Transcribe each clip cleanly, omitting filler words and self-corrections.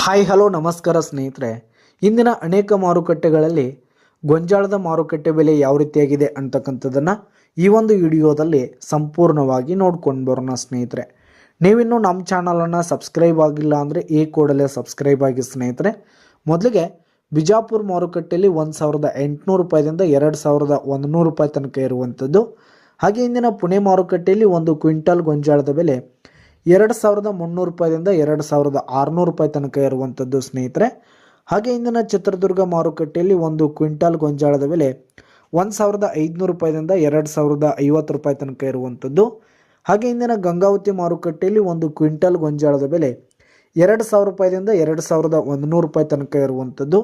Hi hello ನಮಸ್ಕಾರ ಸ್ನೇಹಿತರೆ. ಇಂದಿನ ಅನೇಕ ಮಾರುಕಟ್ಟೆಗಳಲ್ಲಿ ಗೊಂಜಾಳದ ಮಾರುಕಟ್ಟೆ ಬೆಲೆ ಯಾವ ರೀತಿಯಾಗಿದೆ ಅಂತಕ್ಕಂಥದ್ದನ್ನು ಈ ಒಂದು ವಿಡಿಯೋದಲ್ಲಿ ಸಂಪೂರ್ಣವಾಗಿ ನೋಡ್ಕೊಂಡು ಬರೋಣ ಸ್ನೇಹಿತರೆ. ನೀವಿನ್ನೂ ನಮ್ಮ ಚಾನಲನ್ನು ಸಬ್ಸ್ಕ್ರೈಬ್ ಆಗಿಲ್ಲ ಅಂದರೆ ಈ ಕೂಡಲೇ ಸಬ್ಸ್ಕ್ರೈಬ್ ಆಗಿ ಸ್ನೇಹಿತರೆ. ಮೊದಲಿಗೆ ಬಿಜಾಪುರ ಮಾರುಕಟ್ಟೆಯಲ್ಲಿ 1800 ರೂಪಾಯಿದಿಂದ 2100 ರೂಪಾಯಿ ತನಕ ಇರುವಂಥದ್ದು. ಹಾಗೆ ಇಂದಿನ ಪುಣೆ ಮಾರುಕಟ್ಟೆಯಲ್ಲಿ ಒಂದು ಕ್ವಿಂಟಲ್ ಗೊಂಜಾಳದ ಬೆಲೆ 2300 ರೂಪಾಯಿದಿಂದ 2600 ರೂಪಾಯಿ ತನಕ ಇರುವಂಥದ್ದು ಸ್ನೇಹಿತರೆ. ಹಾಗೆ ಇಂದಿನ ಚಿತ್ರದುರ್ಗ ಮಾರುಕಟ್ಟೆಯಲ್ಲಿ ಒಂದು ಕ್ವಿಂಟಲ್ ಗೊಂಜಾಳದ ಬೆಲೆ 1500 ರೂಪಾಯಿದಿಂದ 2050 ರೂಪಾಯಿ ತನಕ ಇರುವಂಥದ್ದು. ಹಾಗೆ ಇಂದಿನ ಗಂಗಾವತಿ ಮಾರುಕಟ್ಟೆಯಲ್ಲಿ ಒಂದು ಕ್ವಿಂಟಲ್ ಗೊಂಜಾಳದ ಬೆಲೆ 2000 ರೂಪಾಯಿದಿಂದ 2100 ರೂಪಾಯಿ ತನಕ ಇರುವಂಥದ್ದು.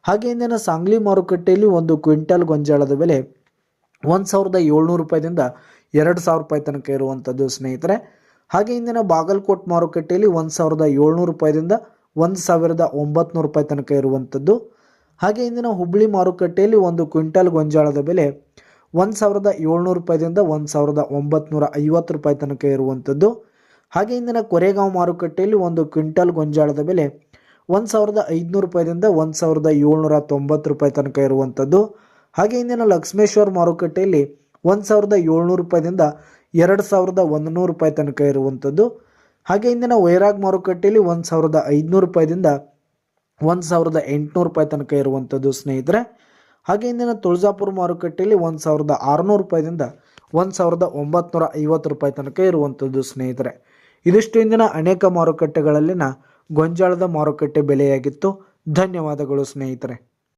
ಹಾಗೆ ಇಂದಿನ ಸಾಂಗ್ಲಿ ಮಾರುಕಟ್ಟೆಯಲ್ಲಿ ಒಂದು ಕ್ವಿಂಟಲ್ ಗೊಂಜಾಳದ ಬೆಲೆ 1700 ರೂಪಾಯಿದಿಂದ 2000 ರೂಪಾಯಿ ತನಕ ಇರುವಂಥದ್ದು ಸ್ನೇಹಿತರೆ. ಹಾಗೆ ಇಂದಿನ ಬಾಗಲಕೋಟ್ ಮಾರುಕಟ್ಟೆಯಲ್ಲಿ 1700 ರೂಪಾಯಿದಿಂದ 1900 ರೂಪಾಯಿ ತನಕ ಇರುವಂಥದ್ದು. ಹಾಗೆ ಇಂದಿನ ಹುಬ್ಬಳ್ಳಿ ಮಾರುಕಟ್ಟೆಯಲ್ಲಿ ಒಂದು ಕ್ವಿಂಟಲ್ ಗೊಂಜಾಳದ ಬೆಲೆ 1700 ರೂಪಾಯಿದಿಂದ 1950 ರೂಪಾಯಿ ತನಕ ಇರುವಂಥದ್ದು. ಹಾಗೆ ಇಂದಿನ ಕೊರೆಗಾಂವ್ ಮಾರುಕಟ್ಟೆಯಲ್ಲಿ ಒಂದು ಕ್ವಿಂಟಲ್ ಗೊಂಜಾಳದ ಬೆಲೆ 1500 ರೂಪಾಯಿದಿಂದ 1790 ರೂಪಾಯಿ ತನಕ ಇರುವಂಥದ್ದು. ಹಾಗೆ ಇಂದಿನ ಲಕ್ಷ್ಮೇಶ್ವರ ಮಾರುಕಟ್ಟೆಯಲ್ಲಿ 1700 ರೂಪಾಯಿದಿಂದ 2100 ರೂಪಾಯಿ ತನಕ ಇರುವಂಥದ್ದು. ಹಾಗೆ ಇಂದಿನ ವೈರಾಗ್ ಮಾರುಕಟ್ಟೆಯಲ್ಲಿ 1500 ರೂಪಾಯಿದಿಂದ 1800 ರೂಪಾಯಿ ತನಕ ಇರುವಂಥದ್ದು ಸ್ನೇಹಿತರೆ. ಹಾಗೆ ಇಂದಿನ ತುಳಜಾಪುರ ಮಾರುಕಟ್ಟೆಯಲ್ಲಿ 1600 ರೂಪಾಯಿದಿಂದ 1950 ರೂಪಾಯಿ ತನಕ ಇರುವಂಥದ್ದು ಸ್ನೇಹಿತರೆ. ಇದಿಷ್ಟು ಇಂದಿನ ಅನೇಕ ಮಾರುಕಟ್ಟೆಗಳಲ್ಲಿನ ಗೊಂಜಾಳದ ಮಾರುಕಟ್ಟೆ ಬೆಲೆಯಾಗಿತ್ತು. ಧನ್ಯವಾದಗಳು ಸ್ನೇಹಿತರೆ.